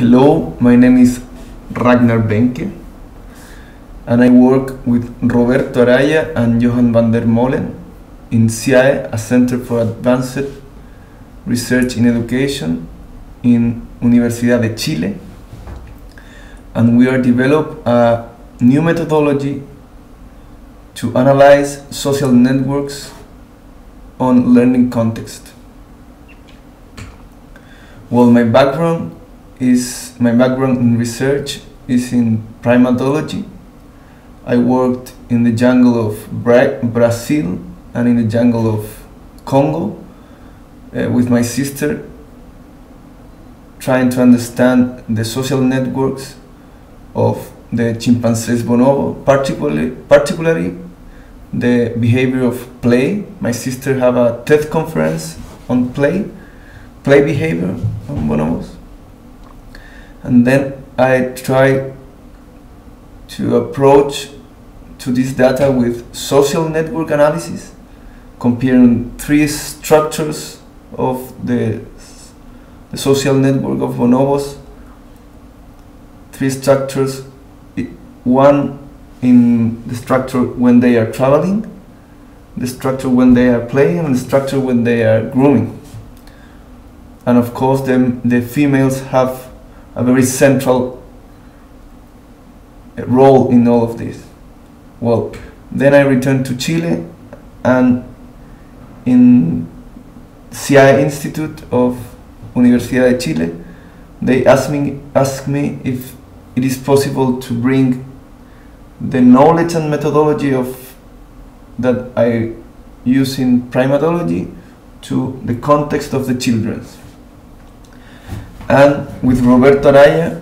Hello, my name is Ragnar Behncke, and I work with Roberto Araya and Johan van der Molen in CIAE, a Center for Advanced Research in Education in Universidad de Chile, and we are developing a new methodology to analyze social networks on learning context. Well, my background in research is in primatology. I worked in the jungle of Brazil and in the jungle of Congo with my sister, trying to understand the social networks of the chimpanzees bonobo, particularly the behavior of play. My sister have a TED conference on play behavior on bonobos. And then I try to approach to this data with social network analysis, comparing three structures of the social network of bonobos. Three structures, one in the structure when they are traveling, the structure when they are playing, and the structure when they are grooming. And of course the females have a very central role in all of this. Well, then I returned to Chile, and in CIAE Institute of Universidad de Chile, they asked me if it is possible to bring the knowledge and methodology that I use in primatology to the context of the children. And with Roberto Araya,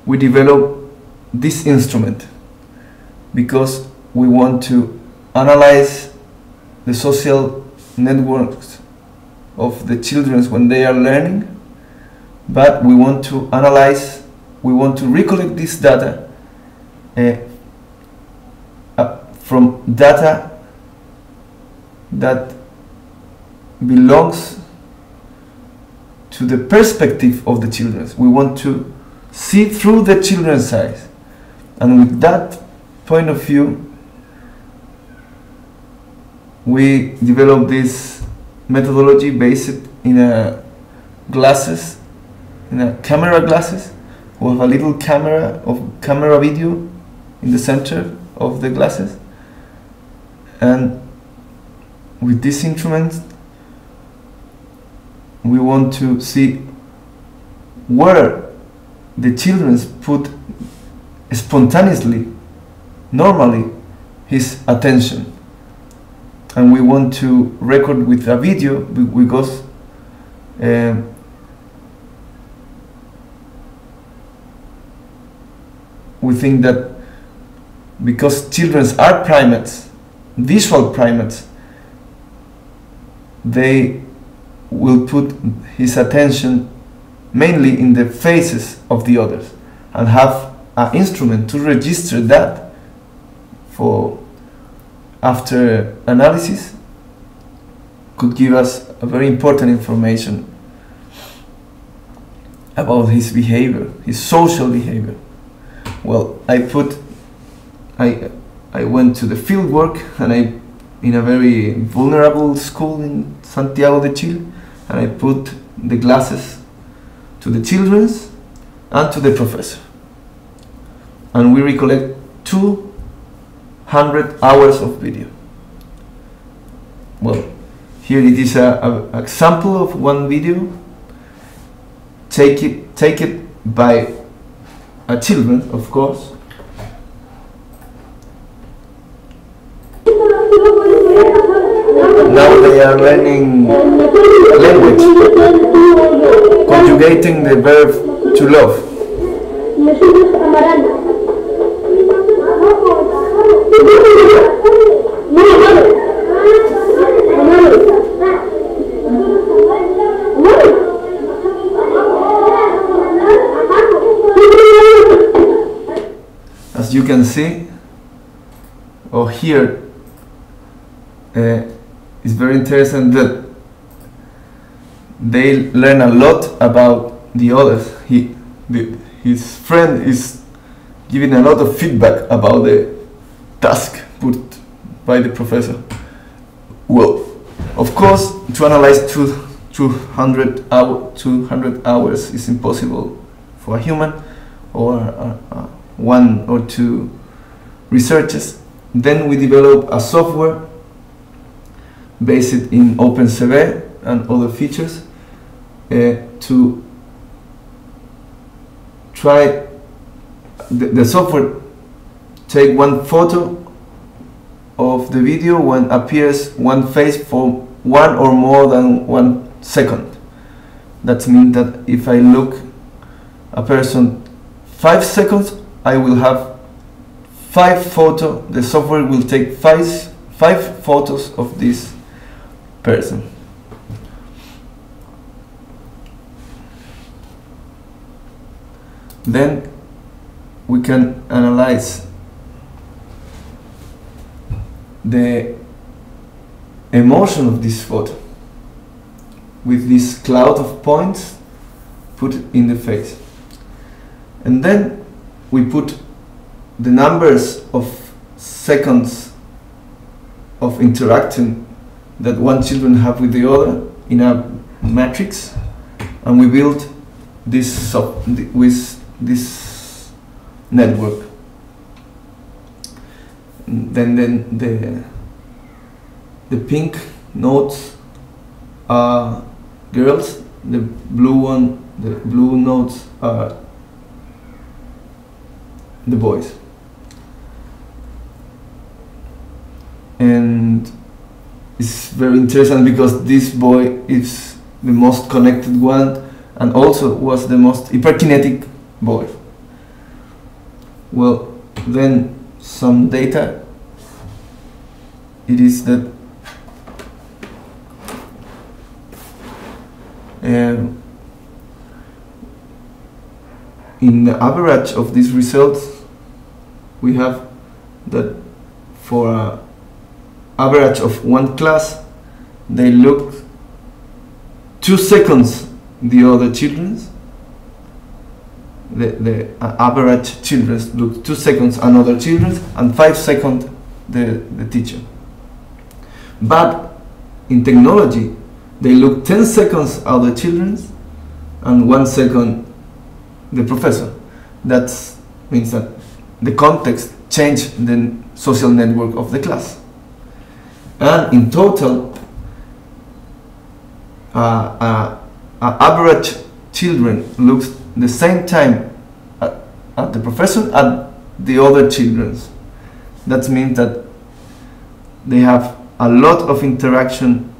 we developed this instrument because we want to analyze the social networks of the children when they are learning, but we want to recollect this data from data that belongs to the perspective of the children. We want to see through the children's eyes, and with that point of view, we developed this methodology based in a camera glasses. We have a little camera video in the center of the glasses, and with this instrument we want to see where the children put spontaneously, normally, his attention. And we want to record with a video because we think that because children are primates, visual primates, they will put his attention mainly in the faces of the others, and have an instrument to register that for after analysis could give us a very important information about his behavior, his social behavior. Well, I went to the Fieldwork, and in a very vulnerable school in Santiago de Chile, and I put the glasses to the children and to the professor, and we recollect 200 hours of video. Well, here it is an example of one video. Take it by a children, of course. Now they are learning language, conjugating the verb to love. As you can see or hear, it's very interesting that they learn a lot about the others. His friend is giving a lot of feedback about the task put by the professor. Well, of course, to analyze 200 hours is impossible for a human or one or two researchers. Then we develop a software based in OpenCV and other features to try the software take one photo of the video when appears one face for one or more than 1 second. That means that if I look a person 5 seconds, I will have 5 photos. The software will take five photos of this person. Then we can analyze the emotion of this photo with this cloud of points put in the face. And then we put the numbers of seconds of interaction that one children have with the other in a matrix, and we build this with this network. Then the pink nodes are girls, the blue nodes are the boys. And it's very interesting because this boy is the most connected one and also was the most hyperkinetic boy. Well, then some data, it is that in the average of these results, we have that for an average of one class, they look 2 seconds the other children's. The average children look 2 seconds another children and 5 seconds the teacher. But in technology, they look 10 seconds other children and 1 second the professor. That means that the context changed the social network of the class. And in total, average children looks the same time at the professor and the other children. That means that they have a lot of interaction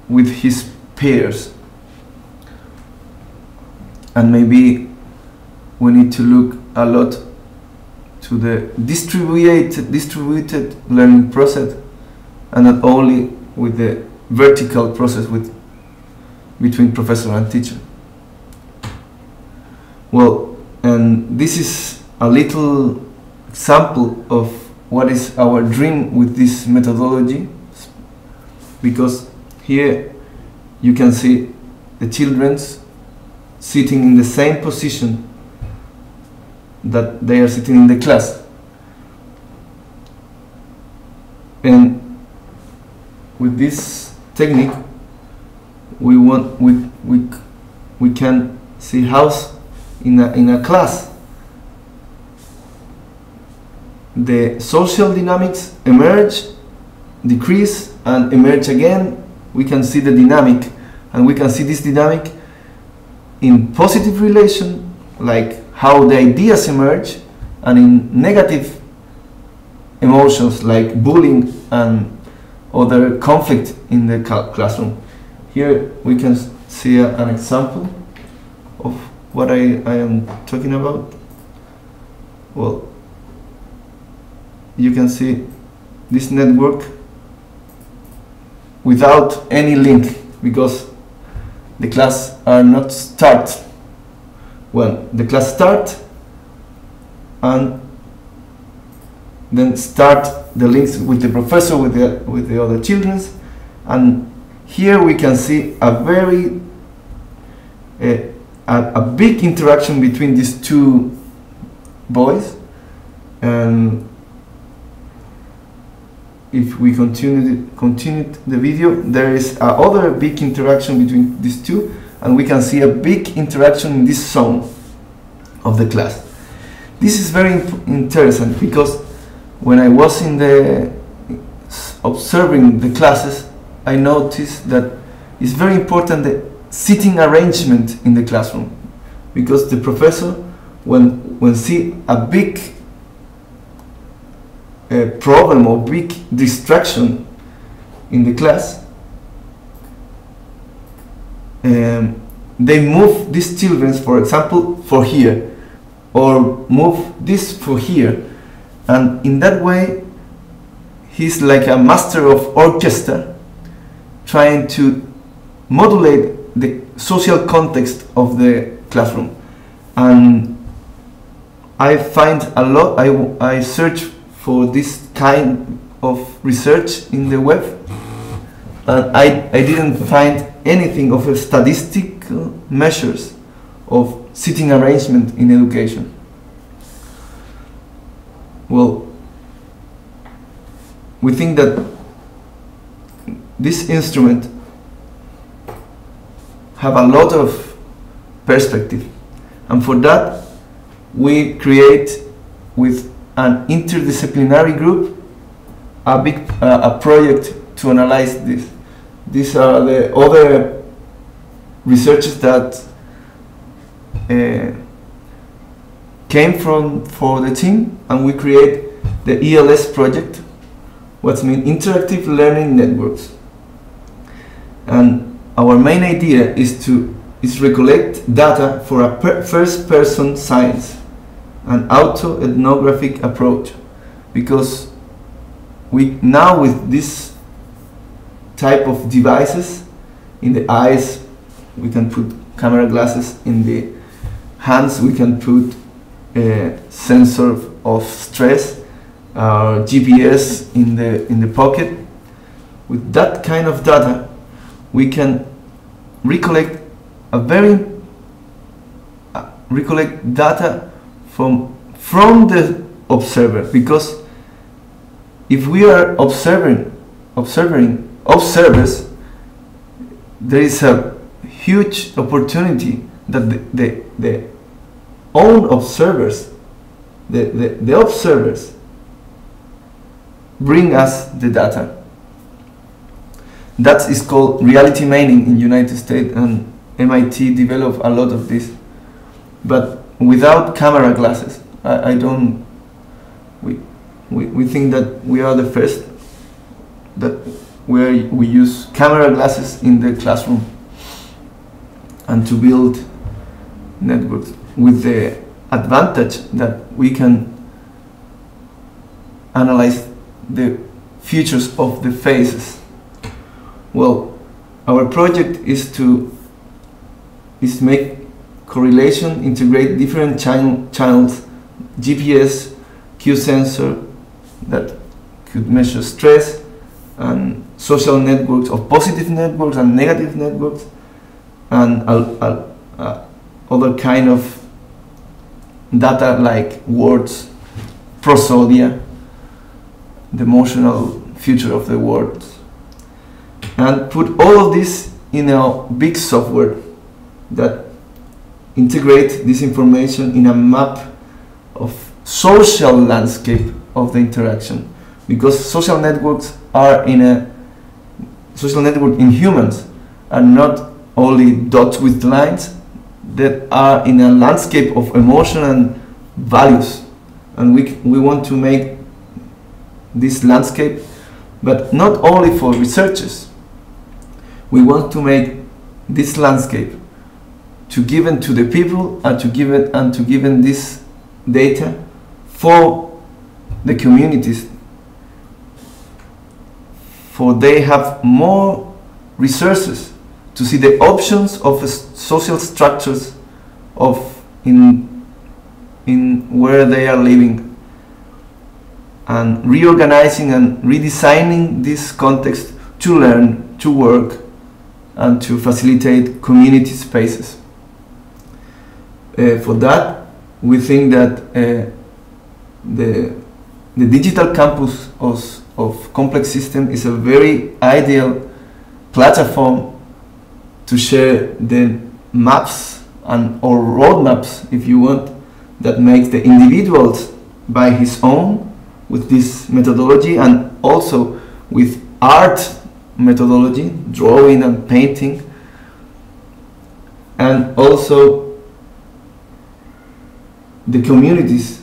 with his peers. And maybe we need to look a lot to the distributed learning process and not only with the vertical process between professor and teacher. Well, and this is a little example of what is our dream with this methodology, because here you can see the children sitting in the same position that they are sitting in the class. And with this technique, we can see how in a class the social dynamics emerge, decrease, and emerge again. We can see the dynamic, and we can see this dynamic in positive relation, like how the ideas emerge, and in negative emotions like bullying and other conflict in the classroom. Here we can see an example of what I am talking about. Well, you can see this network without any link, because the class are not start. When the class start, and then start the links with the professor, with the other children, and here we can see a very a big interaction between these two boys. And if we continue the video, there is other big interaction between these two, and we can see a big interaction in this zone of the class. This is very interesting because when I was in the observing the classes, I noticed that it's very important the seating arrangement in the classroom, because the professor, when see a big problem or big distraction in the class, they move these children, for example, for here, or move this for here, and in that way he's like a master of orchestra, trying to modulate the social context of the classroom. And I find a lot, I search for this kind of research in the web, and I didn't find anything of a statistical measures of seating arrangement in education. Well, we think that this instrument have a lot of perspective, and for that we create with an interdisciplinary group a project to analyze this. These are the other researchers that came for the team, and we create the ELS project, what's mean interactive learning networks. And our main idea is recollect data for a first-person science, an auto-ethnographic approach, because we now with this type of devices in the eyes, we can put camera glasses, in the hands we can put a sensor of stress, GPS in the pocket. With that kind of data we can recollect data from the observer, because if we are observers, there is a huge opportunity that the own observers, the observers bring us the data. That is called reality mining in United States, and MIT developed a lot of this, but without camera glasses. We think that we are the first that we use camera glasses in the classroom and to build networks, with the advantage that we can analyze the features of the faces. Well, our project is to make correlation, integrate different channels, GPS, Q sensor that could measure stress, and social networks of positive networks and negative networks, and other kind of data like words, prosodia, the emotional future of the words, and put all of this in a big software that integrate this information in a map of social landscape of the interaction, because social networks are social network in humans are not only dots with lines, that are in a landscape of emotion and values, and we want to make this landscape, but not only for researchers. We want to make this landscape to give it to the people, and to give it this data for the communities, for they have more resources to see the options of social structures of in where they are living, and reorganizing and redesigning this context to learn, to work, and to facilitate community spaces. For that, we think that the digital campus of complex system is a very ideal platform to share the maps and or roadmaps, if you want, that makes the individuals by his own with this methodology, and also with art methodology, drawing and painting, and also the communities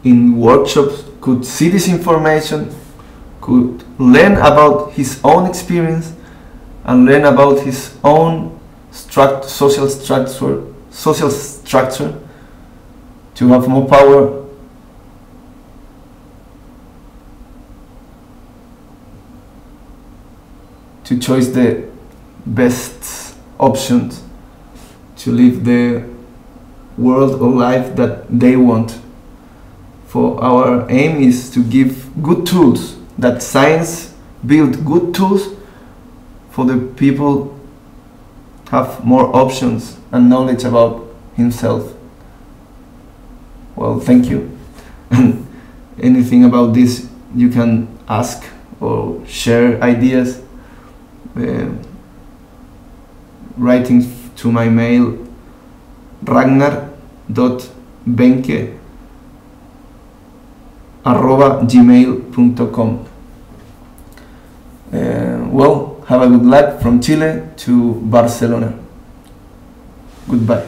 in workshops could see this information, could learn about his own experience, and learn about his own social structure to have more power to choose the best options to live the world or life that they want. For our aim is to give good tools, that science build good tools for the people have more options and knowledge about himself. Well, thank you. And anything about this you can ask or share ideas, writing to my mail ragnar.behncke@gmail.com. Well, have a good luck from Chile to Barcelona. Goodbye.